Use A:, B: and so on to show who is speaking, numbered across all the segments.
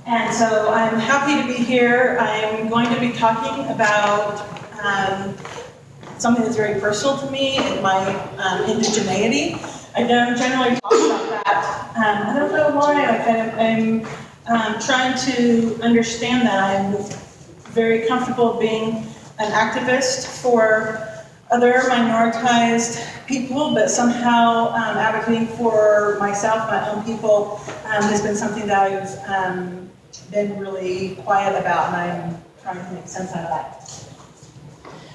A: And so I'm happy to be here. I'm going to be talking about something that's very personal to me and my indigeneity. I don't generally talk about that. I don't know why. I'm trying to understand that. I'm very comfortable being an activist for other minoritized people, but somehow advocating for myself, my own people, has been something that I've been really quiet about, and I'm trying to make sense out of that.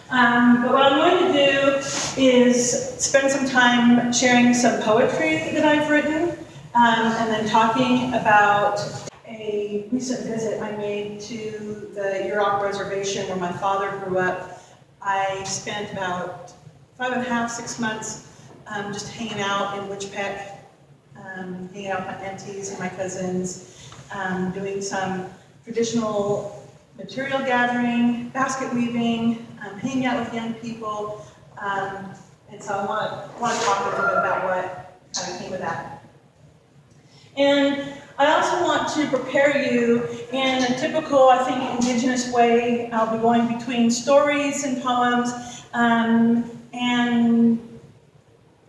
A: But what I'm going to do is spend some time sharing some poetry that I've written, and then talking about a recent visit I made to the Yurok reservation where my father grew up. I spent about 5.5, 6 months just hanging out in Wichpeck, hanging out with my aunties and my cousins, doing some traditional material gathering, basket weaving, hanging out with young people, and so I want to talk a little bit about what kind of came of that. And I also want to prepare you in a typical, I think, Indigenous way. I'll be going between stories and poems, and in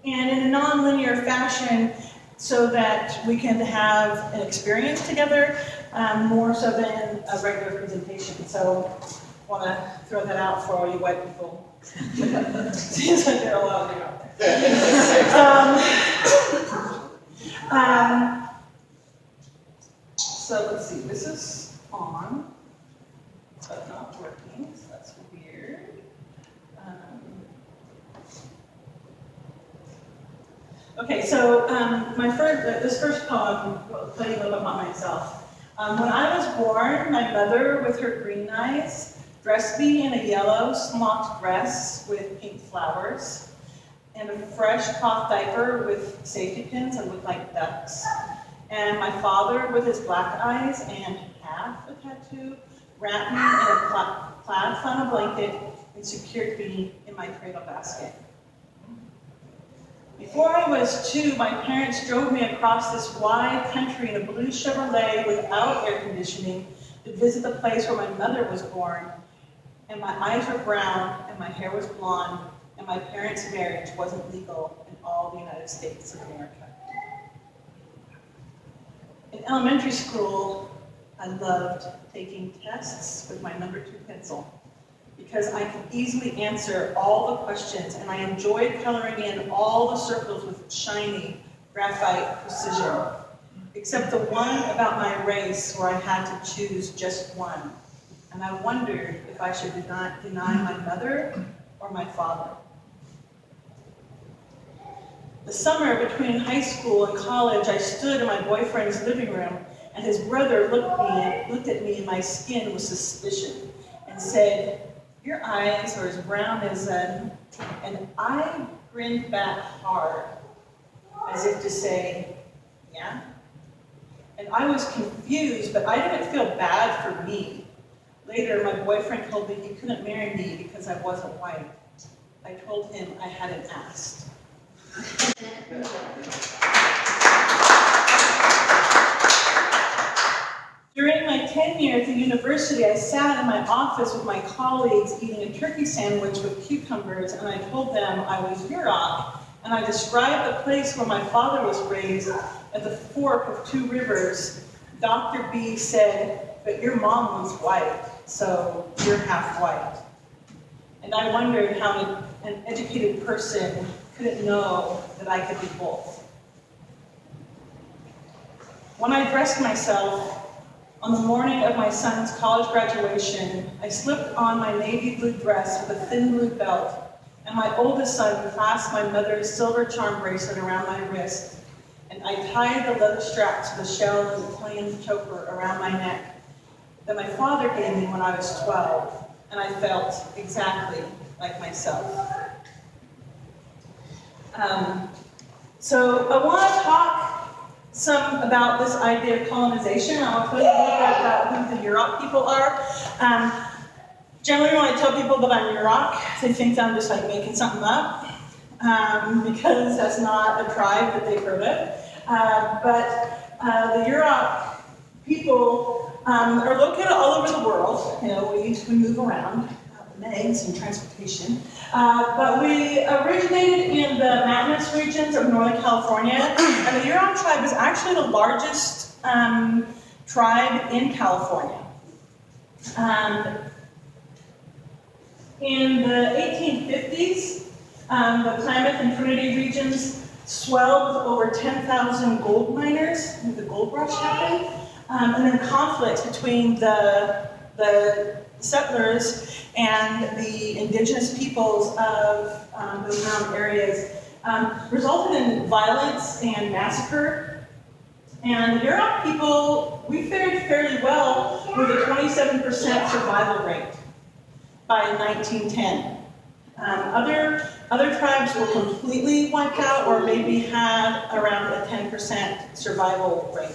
A: a non-linear fashion, so that we can have an experience together, more so than a regular presentation. So I want to throw that out for all you white people. Seems like there are a lot of you out there. So let's see, this is on, but not working, so that's weird. Okay, so this first poem will tell you a little bit about myself. When I was born, my mother, with her green eyes, dressed me in a yellow smocked dress with pink flowers, and a fresh cloth diaper with safety pins that looked like ducks. And my father, with his black eyes and half a tattoo, wrapped me in a plaid flannel blanket and secured me in my cradle basket. Before I was 2, my parents drove me across this wide country in a blue Chevrolet without air conditioning to visit the place where my mother was born. And my eyes were brown, and my hair was blonde, and my parents' marriage wasn't legal in all the United States of America. In elementary school, I loved taking tests with my number 2 pencil because I could easily answer all the questions, and I enjoyed coloring in all the circles with shiny graphite precision, except the one about my race where I had to choose just one. And I wondered if I should deny my mother or my father. The summer between high school and college, I stood in my boyfriend's living room, and his brother looked at me, and my skin was suspicion, and said, "Your eyes are as brown as and I grinned back hard, as if to say, "Yeah?" And I was confused, but I didn't feel bad for me. Later, my boyfriend told me he couldn't marry me because I wasn't white. I told him I hadn't asked. During my tenure at the university, I sat in my office with my colleagues eating a turkey sandwich with cucumbers, and I told them I was Yurok, and I described the place where my father was raised at the fork of 2 rivers. Dr. B said, "But your mom was white, so you're half white." And I wondered how an educated person couldn't know that I could be both. When I dressed myself, on the morning of my son's college graduation, I slipped on my navy blue dress with a thin blue belt, and my oldest son clasped my mother's silver charm bracelet around my wrist, and I tied the leather straps to the shell of the Italian choker around my neck that my father gave me when I was 12, and I felt exactly like myself. So I want to talk some about this idea of colonization. I'll tell you a little bit about who the Yurok people are. Generally, when I tell people that I'm Yurok, they think that I'm just like making something up, because that's not a tribe that they've heard of. But the Yurok people are located all over the world. You know, we move around, eggs and transportation. But we originated in the mountainous regions of Northern California, and the Yurok tribe is actually the largest tribe in California. In the 1850s, the Klamath and Trinity regions swelled with over 10,000 gold miners when the gold rush happened, and then conflicts between the settlers and the indigenous peoples of those mountain areas resulted in violence and massacre. And the Yurok people, we fared fairly well with a 27% survival rate by 1910. Other tribes were completely wiped out or maybe had around a 10% survival rate.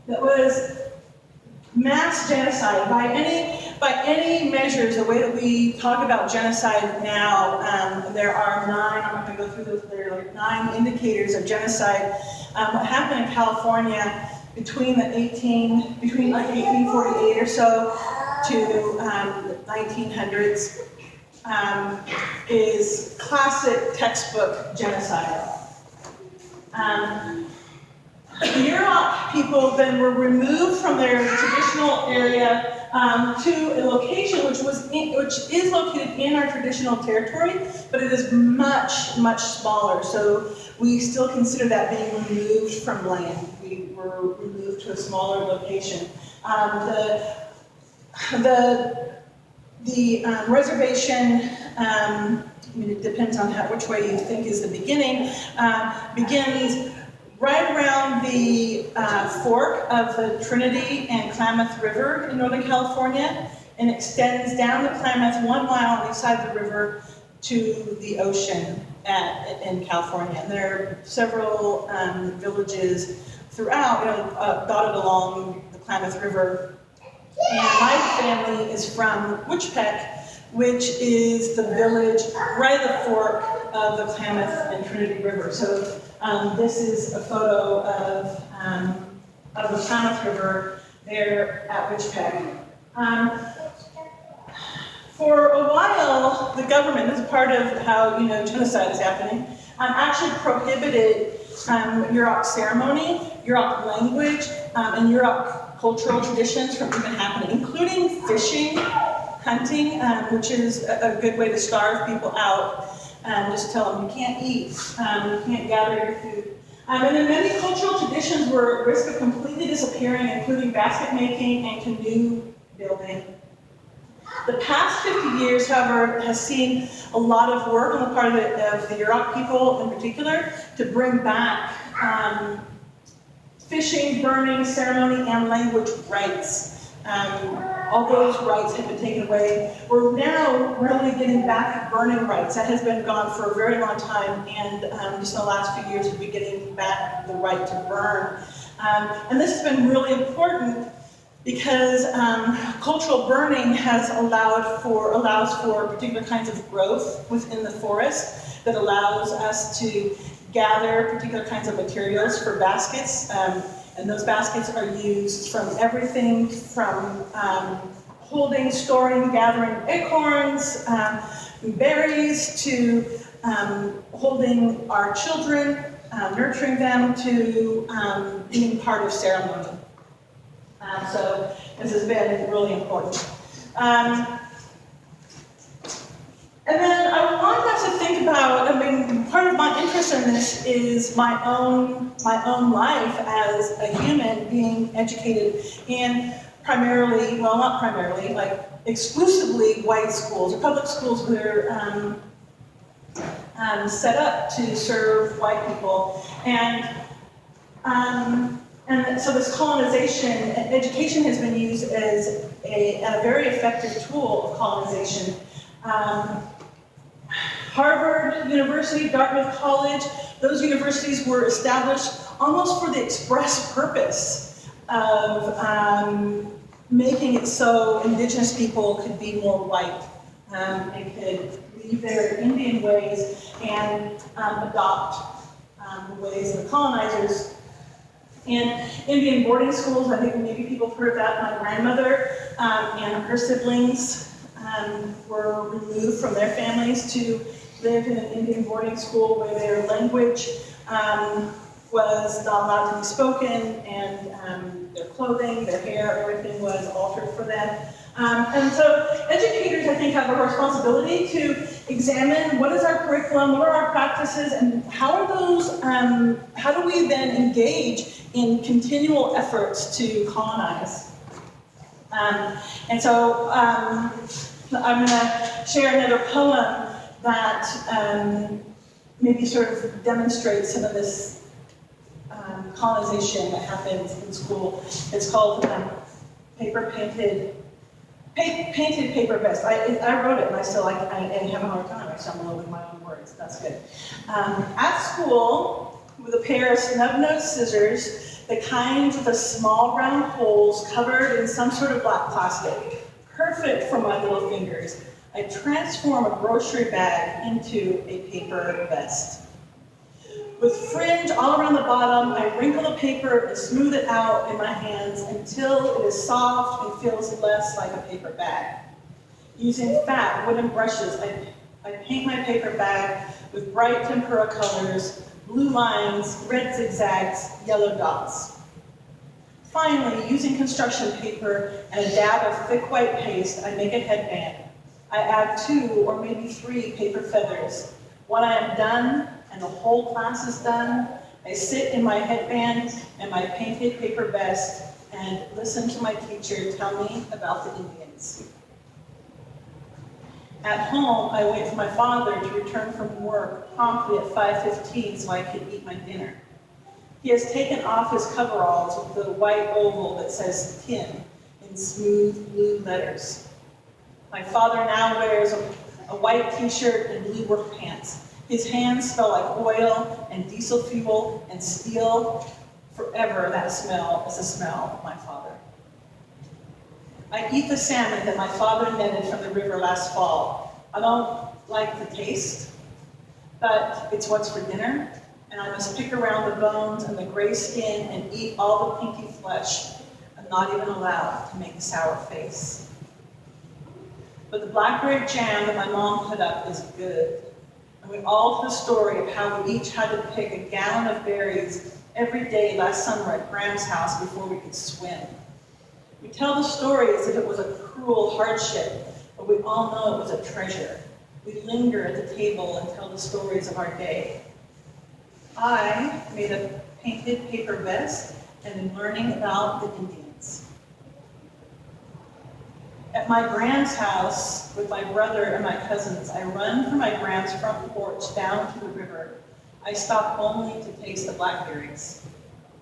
A: That was mass genocide by any measures. The way that we talk about genocide now, there are 9. I'm not going to go through those. There are like 9 indicators of genocide. What happened in California between like 1848 or so to the 1900s is classic textbook genocide. The Yurok people then were removed from their traditional area to a location which is located in our traditional territory, but it is much, much smaller. So we still consider that being removed from land. We were removed to a smaller location. The reservation, I mean, it depends on which way you think is the beginning, begins right around the fork of the Trinity and Klamath River in Northern California, and extends down the Klamath 1 mile on each side of the river to the ocean in California. And there are several villages throughout, dotted along the Klamath River. And my family is from Wichpeck, which is the village right at the fork of the Klamath and Trinity River. So this is a photo of the Klamath River there at Wichpeck. For a while, the government, this is part of how genocide is happening, actually prohibited Yurok ceremony, Yurok language, and Yurok cultural traditions from even happening, including fishing, hunting, which is a good way to starve people out. Just tell them you can't eat, you can't gather your food. And then many cultural traditions were at risk of completely disappearing, including basket making and canoe building. The past 50 years, however, has seen a lot of work on the part of the Yurok people in particular to bring back fishing, burning, ceremony, and language rights. All those rights have been taken away. We're now really getting back burning rights. That has been gone for a very long time, and just in the last few years, we'll be getting back the right to burn. And this has been really important because cultural burning allows for particular kinds of growth within the forest that allows us to gather particular kinds of materials for baskets. And those baskets are used from everything from holding, storing, gathering acorns, berries, to holding our children, nurturing them, to being part of ceremony. So this has been really important. And then I wanted us to think about, part of my interest in this is my own life as a human being educated in primarily, well, not primarily, like exclusively white schools or public schools that are set up to serve white people. And so this colonization, education has been used as a very effective tool of colonization. Harvard University, Dartmouth College, those universities were established almost for the express purpose of making it so indigenous people could be more white and could leave their Indian ways and adopt the ways of the colonizers. In Indian boarding schools, I think maybe people have heard of that. My grandmother and her siblings were removed from their families to live in an Indian boarding school where their language was not allowed to be spoken, and their clothing, their hair, everything was altered for them. And so educators, I think, have a responsibility to examine what is our curriculum, what are our practices, and how are those, how do we then engage in continual efforts to colonize? And so I'm going to share another poem that maybe sort of demonstrates some of this colonization that happens in school. It's called Painted Paper Vest. I wrote it, and I still I have a hard time. I stumble over my own words. That's good. At school, with a pair of snub-nosed scissors, the kind with the small round holes covered in some sort of black plastic, perfect for my little fingers, I transform a grocery bag into a paper vest. With fringe all around the bottom, I wrinkle the paper and smooth it out in my hands until it is soft and feels less like a paper bag. Using fat wooden brushes, I paint my paper bag with bright tempera colors, blue lines, red zigzags, yellow dots. Finally, using construction paper and a dab of thick white paste, I make a headband. I add 2 or maybe 3 paper feathers. When I am done, and the whole class is done, I sit in my headband and my painted paper vest and listen to my teacher tell me about the Indians. At home, I wait for my father to return from work promptly at 5:15 so I can eat my dinner. He has taken off his coveralls with the white oval that says Tim in smooth blue letters. My father now wears a white t-shirt and blue work pants. His hands smell like oil and diesel fuel and steel. Forever, that smell is the smell of my father. I eat the salmon that my father netted from the river last fall. I don't like the taste, but it's what's for dinner, and I must pick around the bones and the gray skin and eat all the pinky flesh. I'm not even allowed to make a sour face. But the blackberry jam that my mom put up is good. And we all tell the story of how we each had to pick a gallon of berries every day last summer at Graham's house before we could swim. We tell the story as if it was a cruel hardship, but we all know it was a treasure. We linger at the table and tell the stories of our day. I made a painted paper vest and am learning about the Indians. At my grand's house with my brother and my cousins, I run from my grand's front porch down to the river. I stop only to taste the blackberries.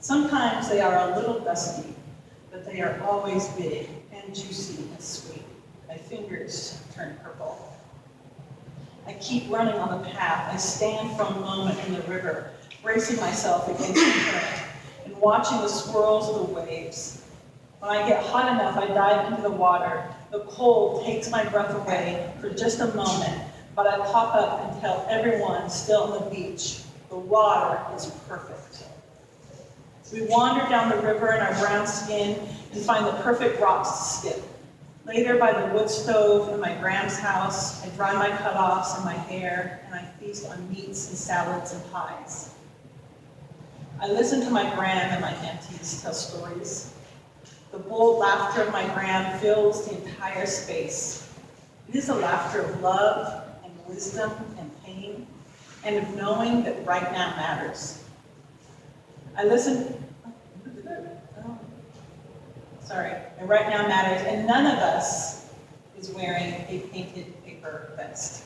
A: Sometimes they are a little dusty, but they are always big and juicy and sweet. My fingers turn purple. I keep running on the path. I stand for a moment in the river, bracing myself against the current and watching the swirls of the waves. When I get hot enough, I dive into the water. The cold takes my breath away for just a moment, but I pop up and tell everyone still on the beach, the water is perfect. We wander down the river in our brown skin and find the perfect rocks to skip. Later, by the wood stove in my grand's house, I dry my cutoffs and my hair, and I feast on meats and salads and pies. I listen to my gran and my aunties tell stories. The bold laughter of my gran fills the entire space. It is a laughter of love and wisdom and pain, and of knowing that right now matters. I listen, and right now matters, and none of us is wearing a painted paper vest.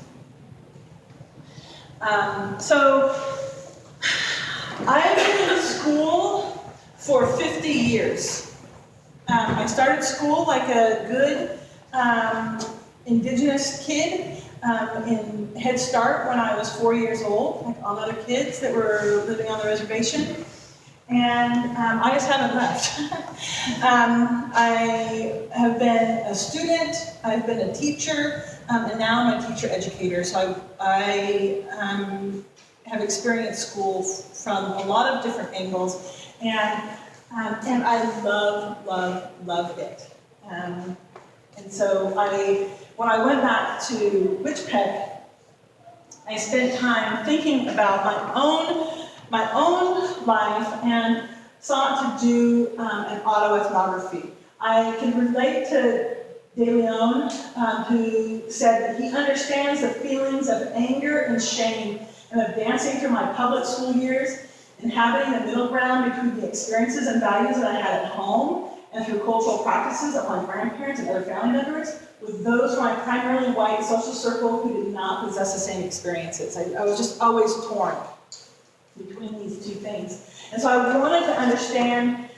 A: So I've been in school for 50 years. I started school like a good Indigenous kid in Head Start when I was 4 years old, like all other kids that were living on the reservation. And I just haven't left. I have been a student, I've been a teacher, and now I'm a teacher educator. So I have experienced school from a lot of different angles. And And I loved it. And so when I went back to Wichpeg, I spent time thinking about my own life and sought to do an autoethnography. I can relate to De Leon, who said that he understands the feelings of anger and shame and of dancing through my public school years, inhabiting the middle ground between the experiences and values that I had at home and through cultural practices of my grandparents and other family members, with those from my primarily white social circle who did not possess the same experiences. I was just always torn between these two things. And so I wanted to understand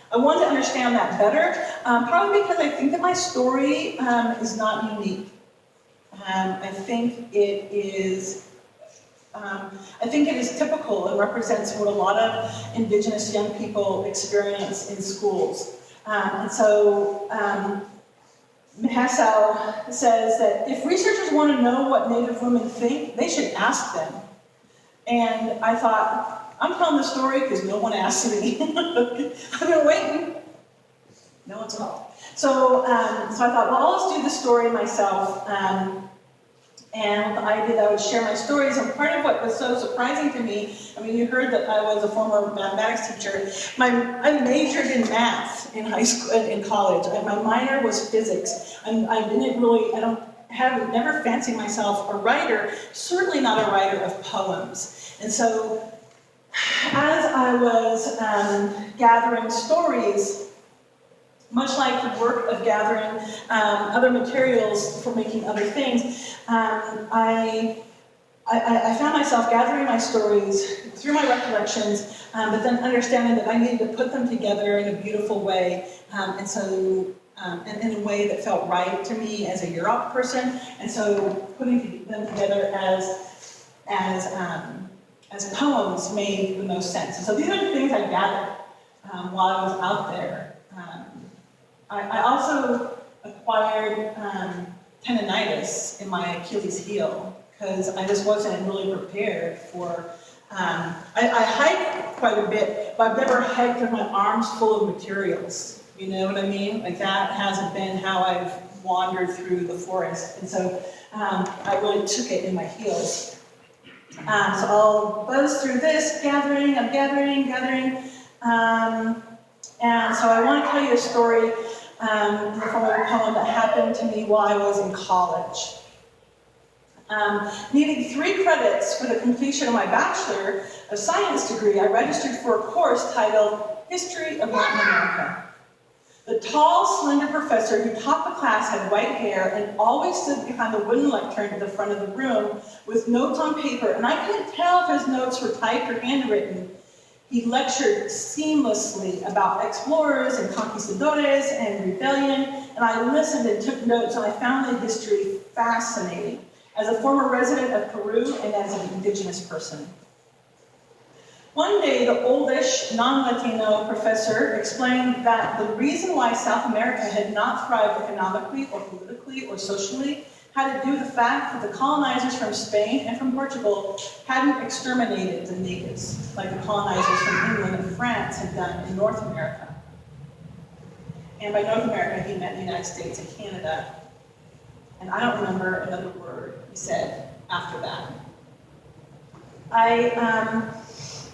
A: that better, probably because I think that my story is not unique. I think it is typical and represents what a lot of Indigenous young people experience in schools. And so Mahasau says that if researchers want to know what Native women think, they should ask them. And I thought, I'm telling the story because no one asked me. I've been waiting. No one's called. So I thought, well, I'll just do the story myself. And with the idea that I would share my stories. And part of what was so surprising to me, I mean, you heard that I was a former mathematics teacher. I majored in math in high school, in college. My minor was physics. I never fancied myself a writer, certainly not a writer of poems. And so, as I was gathering stories, much like the work of gathering other materials for making other things, I found myself gathering my stories through my recollections, but then understanding that I needed to put them together in a beautiful way, and in a way that felt right to me as a Yurok person, and so putting them together as poems made the most sense. And so these are the things I gathered while I was out there. I also acquired tendinitis in my Achilles heel because I just wasn't really prepared for. I hike quite a bit, but I've never hiked with my arms full of materials. You know what I mean? Like that hasn't been how I've wandered through the forest, and so I really took it in my heels. So I'll buzz through this, gathering, and so I want to tell you a story in the form of a poem that happened to me while I was in college. Needing 3 credits for the completion of my Bachelor of Science degree, I registered for a course titled History of Latin America. The tall, slender professor who taught the class had white hair and always stood behind the wooden lectern at the front of the room with notes on paper, and I couldn't tell if his notes were typed or handwritten. He lectured seamlessly about explorers and conquistadores and rebellion, and I listened and took notes, and I found the history fascinating as a former resident of Peru and as an Indigenous person. One day, the oldish, non-Latino professor explained that the reason why South America had not thrived economically or politically or socially had to do with the fact that the colonizers from Spain and from Portugal hadn't exterminated the natives, like the colonizers from England and France had done in North America. And by North America, he meant the United States and Canada. And I don't remember another word he said after that.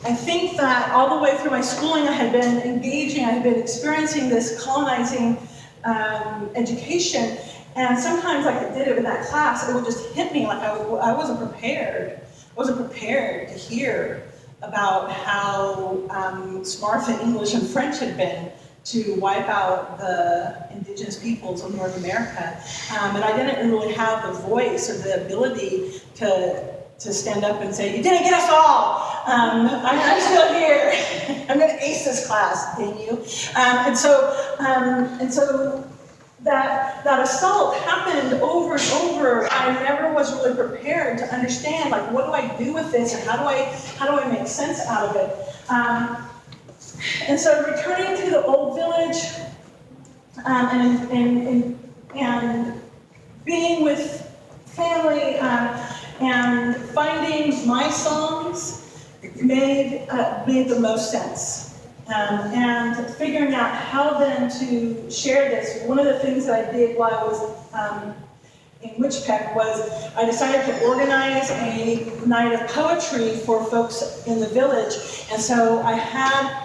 A: I think that all the way through my schooling, I had been engaging, I had been experiencing this colonizing education. And sometimes, like I did it in that class, it would just hit me like I wasn't prepared. I wasn't prepared to hear about how smart the English and French had been to wipe out the indigenous peoples of North America. And I didn't really have the voice or the ability to stand up and say, "You didn't get us all! I'm still here. I'm going to ace this class, dang you." And so that assault happened over and over. I never was really prepared to understand, like, what do I do with this, and how do I make sense out of it? And so returning to the old village, and being with family, and finding my songs made the most sense. And figuring out how then to share this. One of the things that I did while I was in Wichpeck was I decided to organize a night of poetry for folks in the village. And so I had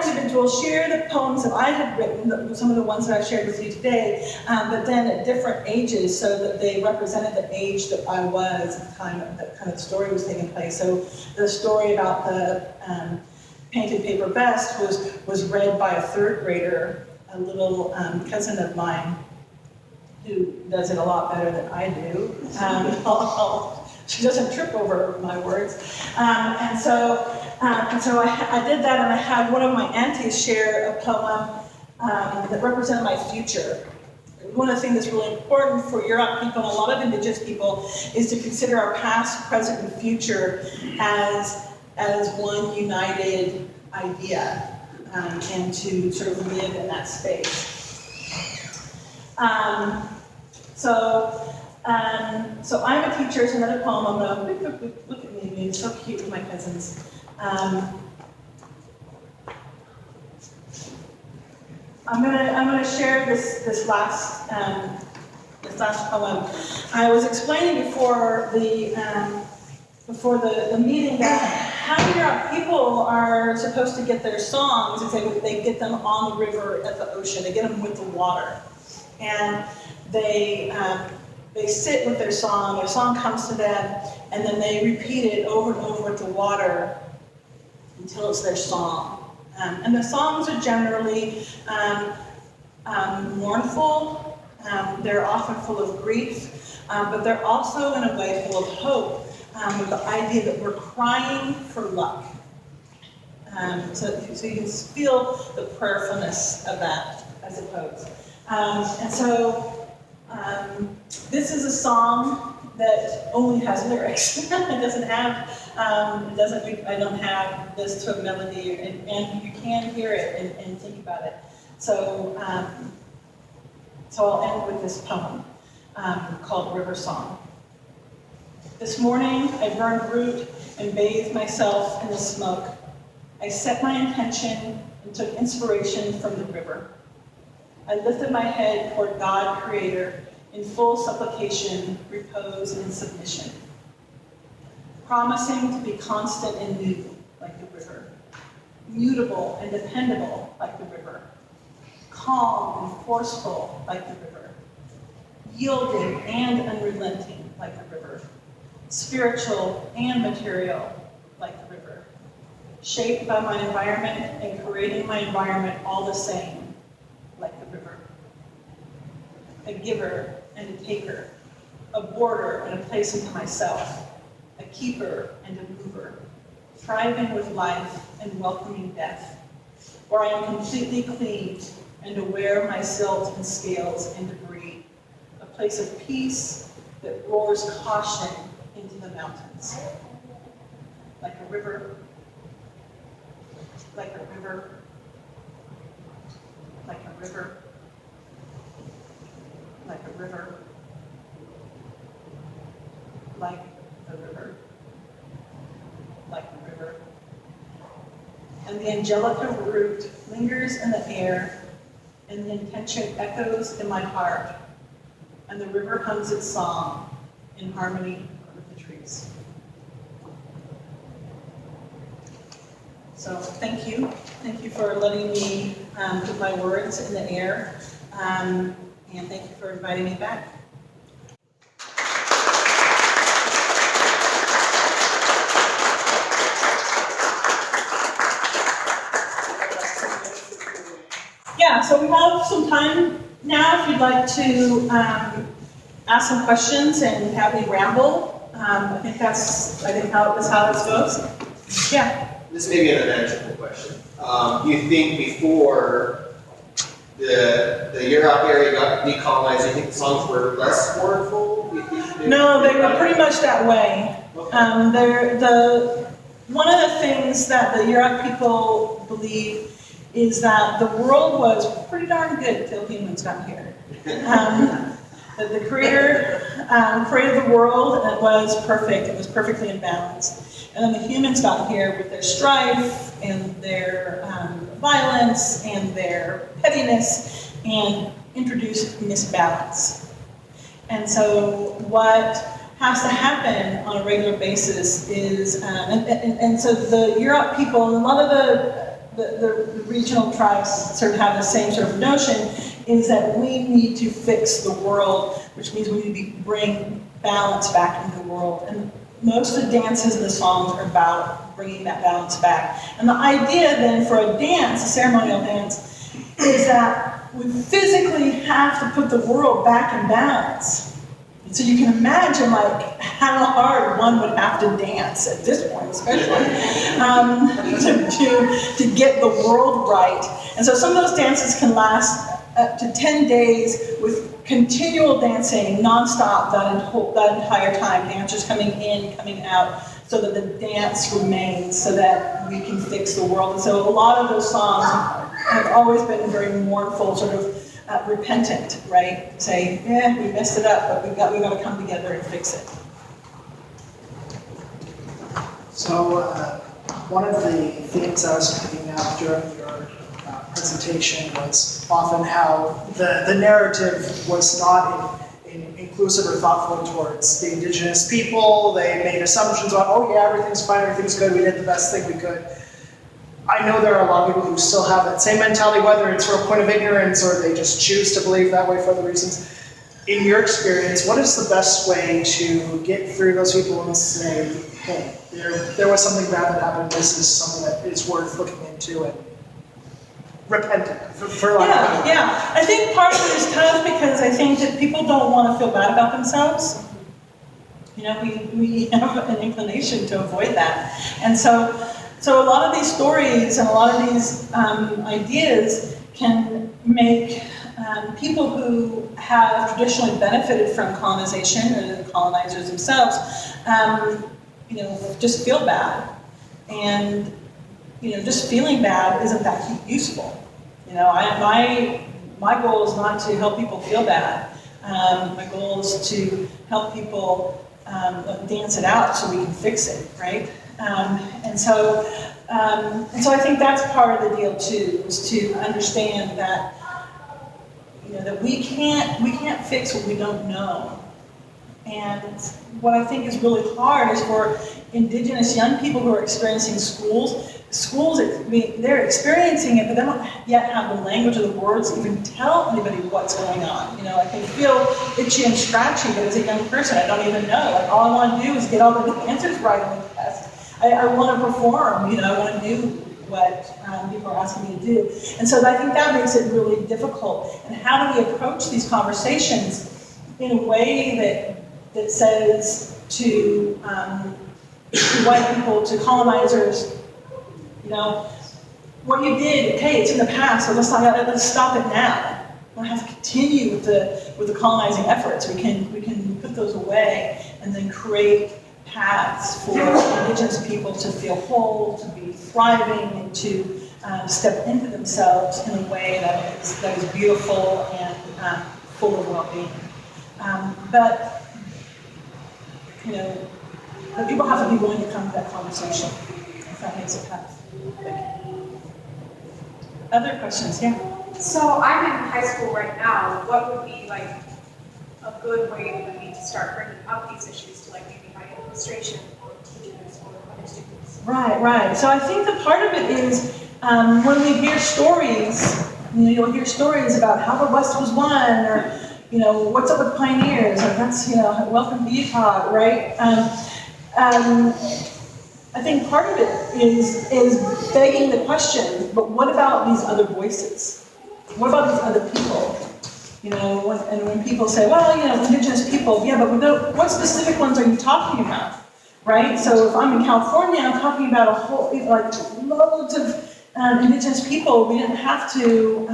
A: individuals share the poems that I had written, some of the ones that I shared with you today, but then at different ages so that they represented the age that I was at the time that kind of story was taking place. So the story about the painted paper vest was read by a third grader, a little cousin of mine, who does it a lot better than I do. She doesn't trip over my words. And so I did that, and I had one of my aunties share a poem that represented my future. One of the things that's really important for Yurok people and a lot of Indigenous people is to consider our past, present, and future as one united idea, and to sort of live in that space. So I'm a teacher. It's another poem. I'm gonna look at me, being so cute with my cousins. I'm gonna share this last poem. I was explaining before the meeting that how Yurok people are supposed to get their songs is they get them on the river at the ocean. They get them with the water, and they sit with their song comes to them, and then they repeat it over and over at the water until it's their song. And the songs are generally mournful, they're often full of grief, but they're also in a way full of hope, with the idea that we're crying for luck. So you can feel the prayerfulness of that, I suppose. This is a song that only has lyrics. It doesn't have, I don't have this to a melody, and you can hear it and think about it. So I'll end with this poem called River Song. This morning I burned root and bathed myself in the smoke. I set my intention and took inspiration from the river. I lifted my head toward God, Creator, in full supplication, repose, and submission, promising to be constant and new, like the river, mutable and dependable, like the river, calm and forceful, like the river, yielding and unrelenting, like the river, spiritual and material, like the river, shaped by my environment and creating my environment all the same, like the river, a giver and a taker, a border and a place unto myself, a keeper and a mover, thriving with life and welcoming death, where I am completely clean and aware of my silt and scales and debris, a place of peace that roars caution into the mountains, like a river, like a river, like a river, like a river, like the river, like the river. And the angelica root lingers in the air, and the intention echoes in my heart, and the river hums its song in harmony with the trees. So thank you. Thank you for letting me put my words in the air. And thank you for inviting me back. Yeah, so we have some time now if you'd like to ask some questions and have me ramble. I think that's how this goes. Yeah.
B: This may be an unanswerable question. Do you think before the Yurok area got decolonized, do you think the songs were less mournful?
A: No, they were pretty much that way. Okay. One of the things that the Yurok people believe is that the world was pretty darn good until humans got here. That the Creator created the world and it was perfect, it was perfectly in balance. And then the humans got here with their strife and their violence and their pettiness and introduce misbalance. And so what has to happen on a regular basis is, and so the Yurok people, and a lot of the regional tribes sort of have the same sort of notion, is that we need to fix the world, which means we need to bring balance back into the world. And most of the dances and the songs are about bringing that balance back. And the idea then for a dance, a ceremonial dance, is that we physically have to put the world back in balance. So you can imagine like how hard one would have to dance at this point, especially, to get the world right. And so some of those dances can last up to 10 days with continual dancing, nonstop that entire time. Dancers coming in, coming out, so that the dance remains, so that we can fix the world. And so a lot of those songs have always been very mournful, sort of repentant, right? Say, yeah, we messed it up, but we got to come together and fix it.
C: So one of the themes I was picking up during your presentation was often how the narrative was not inclusive or thoughtful towards the indigenous people. They made assumptions about, oh yeah, everything's fine, everything's good, we did the best thing we could. I know there are a lot of people who still have that same mentality, whether it's from a point of ignorance or they just choose to believe that way for other reasons. In your experience, what is the best way to get through those people and say, hey, there was something bad that happened, this is something that is worth looking into and repenting for lack of better.
A: Yeah. I think part of it is tough because I think that people don't want to feel bad about themselves. You know, we have an inclination to avoid that. And so a lot of these stories and a lot of these ideas can make people who have traditionally benefited from colonization, or the colonizers themselves, just feel bad. And just feeling bad isn't that useful. My goal is not to help people feel bad. My goal is to help people dance it out so we can fix it, right? And so I think that's part of the deal too, is to understand that that we can't fix what we don't know. And what I think is really hard is for indigenous young people who are experiencing schools, they're experiencing it, but they don't yet have the language or the words to even tell anybody what's going on. I can feel itchy and scratchy, but as a young person, I don't even know. Like, all I want to do is get all the answers right on the test. I want to perform, I want to do what people are asking me to do. And so I think that makes it really difficult. And how do we approach these conversations in a way that says to white people, to colonizers, what you did, okay, it's in the past, so let's stop it now. We don't have to continue with the colonizing efforts. We can put those away and then create paths for indigenous people to feel whole, to be thriving, and to step into themselves in a way that is beautiful and full of well-being. But people have to be willing to come to that conversation, if that makes it tough. Other questions? Yeah.
D: So I'm in high school right now. What would be like a good way for me to start bringing up these issues to like maybe my administration or teachers or other students?
A: Right. So I think the part of it is when we hear stories, you'll hear stories about how the West was won, or what's up with pioneers, or that's welcome to Utah, right? I think part of it is begging the question, but what about these other voices? What about these other people? When people say, well, indigenous people, yeah, but what specific ones are you talking about, right? So if I'm in California, I'm talking about a whole, loads of indigenous people. We didn't have to,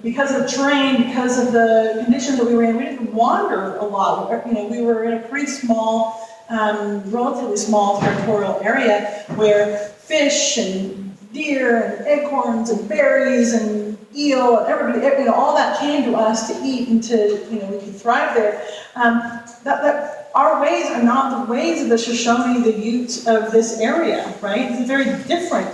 A: because of terrain, because of the conditions that we were in, we didn't wander a lot. We were in a pretty small, relatively small territorial area where fish and deer and acorns and berries and eel and everybody, all that came to us to eat and to, we could thrive there. That our ways are not the ways of the Shoshone, the Utes of this area, right? It's very different.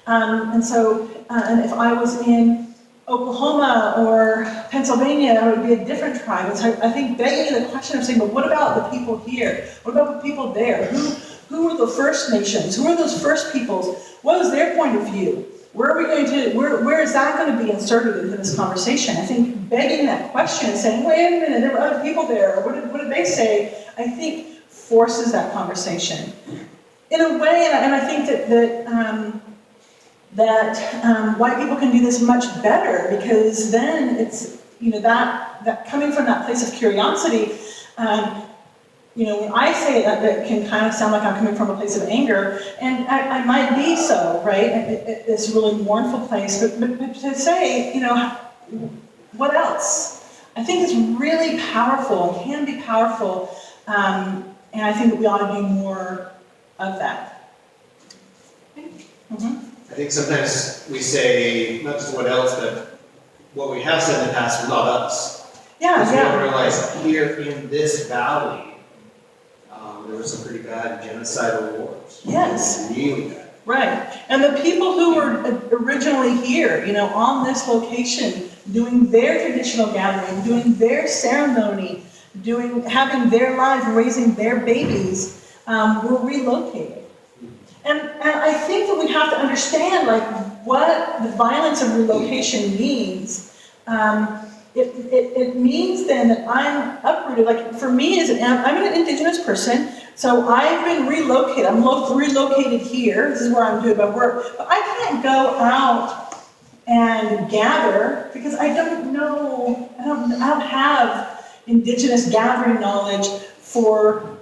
A: And so, and if I was in Oklahoma or Pennsylvania, it would be a different tribe. And so I think begging the question of saying, but what about the people here? What about the people there? Who are the First Nations? Who are those first peoples? What is their point of view? Where are we going to, where is that going to be inserted into this conversation? I think begging that question and saying, wait a minute, there were other people there, what did they say? I think forces that conversation. In a way, and I think that white people can do this much better, because then it's, that coming from that place of curiosity, when I say that, that can kind of sound like I'm coming from a place of anger, and I might be so, right? This really mournful place, but to say, what else? I think it's really powerful, and can be powerful, and I think that we ought to do more of that. Mm-hmm.
B: I think sometimes we say, not just what else, but what we have said in the past was not us.
A: Yeah,
B: because
A: yeah.
B: we don't realize here in this valley, there were some pretty bad genocidal wars.
A: Yes.
B: Really bad.
A: Right. And the people who were originally here, on this location, doing their traditional gathering, doing their ceremony, having their lives, raising their babies, were relocated. And I think that we have to understand, what the violence of relocation means. It means then that I'm uprooted. For me, I'm an Indigenous person, so I've been relocated. I'm relocated here. This is where I'm doing my work. But I can't go out and gather because I don't know. I don't have Indigenous gathering knowledge for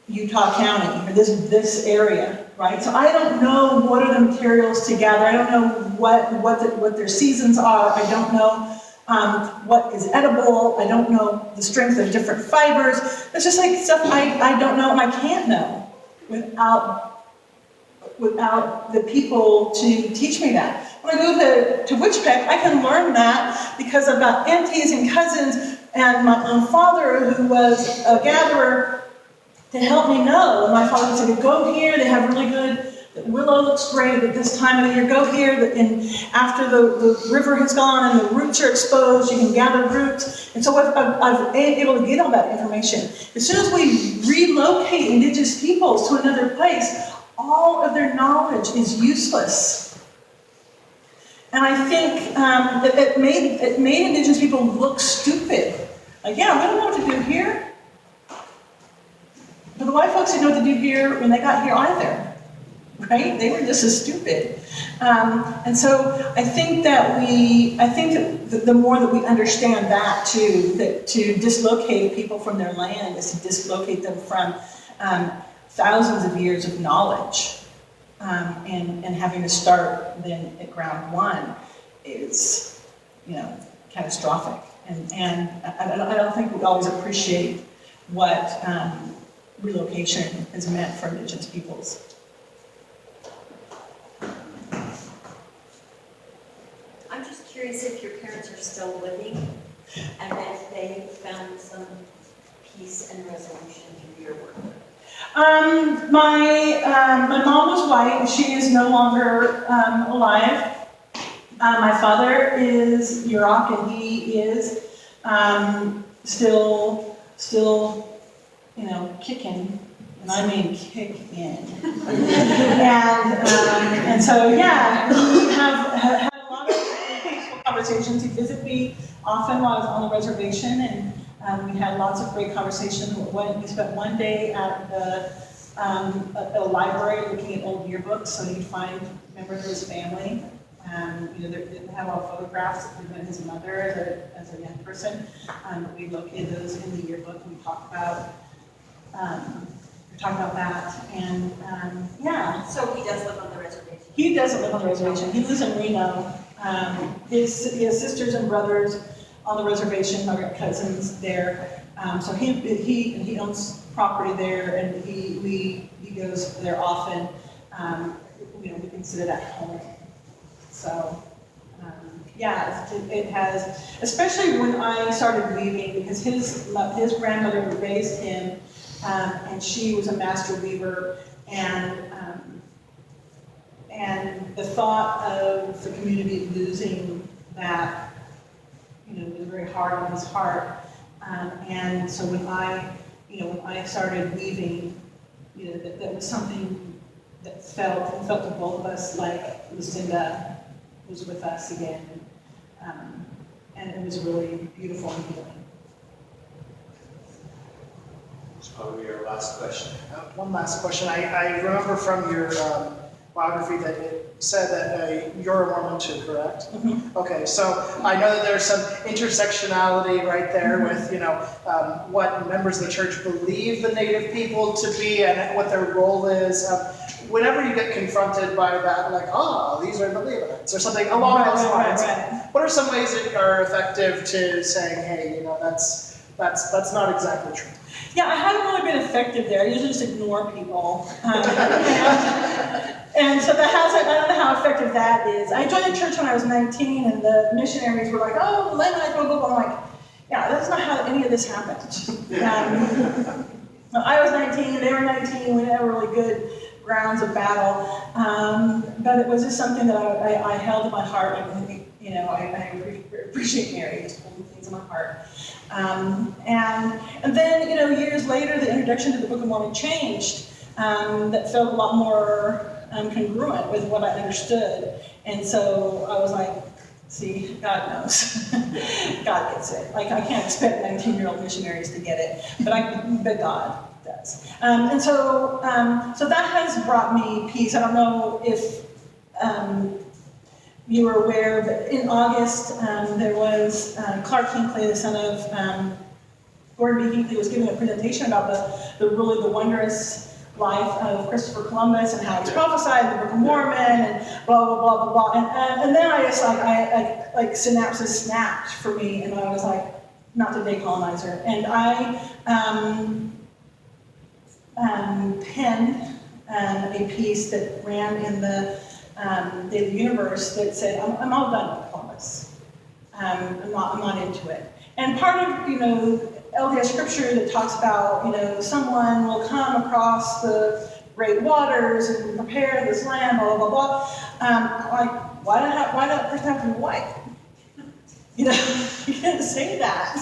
A: Utah County or this area. Right? So I don't know what are the materials to gather. I don't know what their seasons are. I don't know what is edible. I don't know the strength of different fibers. It's just stuff I don't know and I can't know without the people to teach me that. When I go to Witchpeck, I can learn that because I've got aunties and cousins and my own father who was a gatherer to help me know. And my father said, go here, they have really good, willow looks great at this time of the year, go here, and after the river has gone and the roots are exposed, you can gather roots. And so I've been able to get all that information. As soon as we relocate Indigenous peoples to another place, all of their knowledge is useless. And I think it made Indigenous people look stupid. We don't know what to do here. But the white folks didn't know what to do here when they got here either, right? They were just as stupid. And so I think that the more that we understand that too, that to dislocate people from their land is to dislocate them from thousands of years of knowledge, and having to start then at ground one is, catastrophic. And I don't think we always appreciate what relocation has meant for Indigenous peoples.
E: I'm just curious if your parents are still living and if they found some peace and resolution through your work.
A: My mom was white. She is no longer alive. My father is Yurok, and he is still kicking, and I mean kick in. and so, we have had a lot of peaceful conversations. He visited me often while I was on the reservation, and we had lots of great conversations. We spent one day at a library looking at old yearbooks, so he'd find members of his family. They have all photographs of him and his mother as a young person. We located those in the yearbook, and we talked about that, and
E: So he does live on the reservation?
A: He doesn't live on the reservation. He lives in Reno. He has sisters and brothers on the reservation. I've got cousins there. So he owns property there, and he goes there often. We consider that home. So. It has, especially when I started weaving, because his grandmother raised him, and she was a master weaver, and the thought of the community losing that, was very hard on his heart. And so when I started leaving, that was something that felt to both of us like Lucinda was with us again. And it was really beautiful and healing.
B: It's probably our last question.
C: One last question. I remember from your biography that it said that you're a Mormon too, correct?
A: Mm-hmm.
C: Okay, so I know that there's some intersectionality right there with, what members of the church believe the Native people to be and what their role is. Whenever you get confronted by that, like, these are the Levites, or something along those lines, what are some ways that are effective to saying, hey, that's not exactly true?
A: Yeah, I haven't really been effective there. I usually just ignore people. And so I don't know how effective that is. I joined the church when I was 19, and the missionaries were like, oh, Lamanites, blah, blah, blah. I'm like, yeah, that's not how any of this happened. I was 19, they were 19, we didn't have really good grounds of battle. But it was just something that I held in my heart. I appreciate Mary, just holding things in my heart. And then, years later, the introduction to the Book of Mormon changed. That felt a lot more congruent with what I understood. And so I was like, see, God knows. God gets it. Like, I can't expect 19-year-old missionaries to get it, but God does. And so that has brought me peace. I don't know if you were aware, but in August, there was Clark Hinckley, the son of Gordon B. Hinckley, was giving a presentation about the wondrous life of Christopher Columbus and how he's prophesied in the Book of Mormon and blah, blah, blah, blah, blah. And then I just like synapses snapped for me, and I was like, not the decolonizer. And I penned a piece that ran in the Daily Universe that said, I'm all done with Columbus. I'm not into it. And part of, LDS scripture that talks about, someone will come across the great waters and prepare this land, blah, blah, blah. Like, why that person have to be white? You can't say that.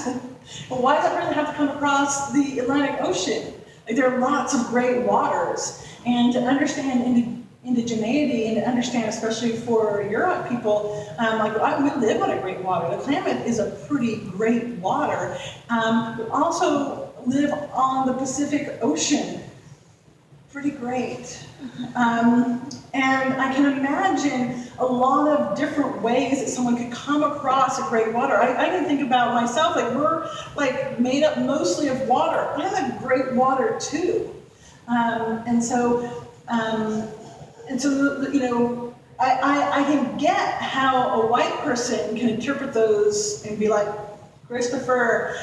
A: Well, why does that person have to come across the Atlantic Ocean? Like, there are lots of great waters. And to understand indigeneity and to understand, especially for Yurok people, we live on a great water. The Klamath is a pretty great water. We also live on the Pacific Ocean. Pretty great. And I can imagine a lot of different ways that someone could come across a great water. I can think about myself, we're made up mostly of water. I have a great water too. And so, I can get how a white person can interpret those and be like, Christopher,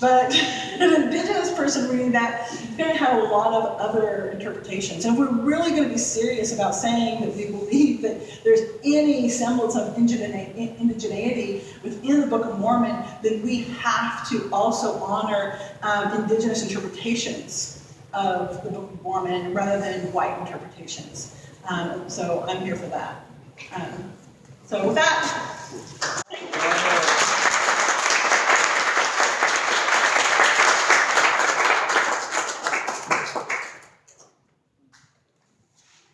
A: but an indigenous person reading that is going to have a lot of other interpretations. And if we're really going to be serious about saying that we believe that there's any semblance of indigeneity within the Book of Mormon, then we have to also honor indigenous interpretations of the Book of Mormon rather than white interpretations. So I'm here for that. So with that,